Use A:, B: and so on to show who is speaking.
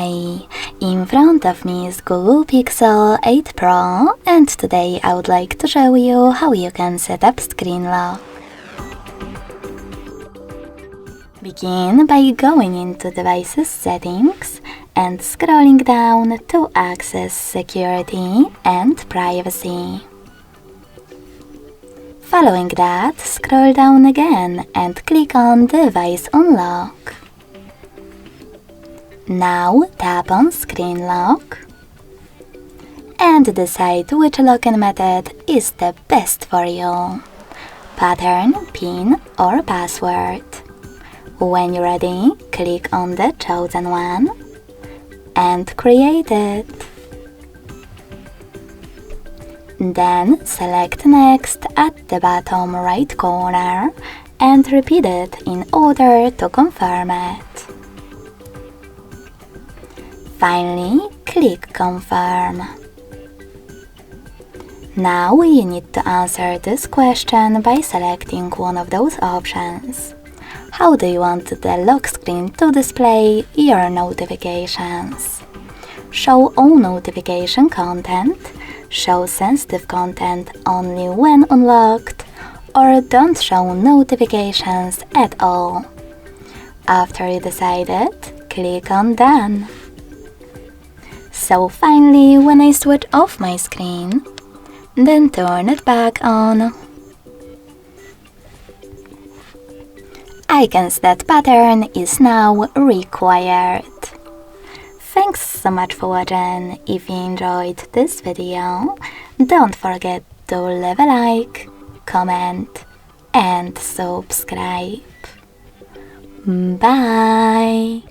A: Hi! In front of me is Google Pixel 8 Pro, and today I would like to show you how you can set up screen lock. Begin by going into Devices Settings and scrolling down to access Security and Privacy. Following that, scroll down again and click on Device Unlock. Now tap on Screen Lock and decide which login method is the best for you: pattern, PIN or password. When you're ready, click on the chosen one and create it. Then select Next at the bottom right corner and repeat it in order to confirm it. Finally, click Confirm. Now you need to answer this question by selecting one of those options. How do you want the lock screen to display your notifications? Show all notification content, show sensitive content only when unlocked, or don't show notifications at all. After you decided, click on Done. So finally, when I switch off my screen, then turn it back on, icons that pattern is now required. Thanks so much for watching. If you enjoyed this video, don't forget to leave a like, comment and subscribe. Bye!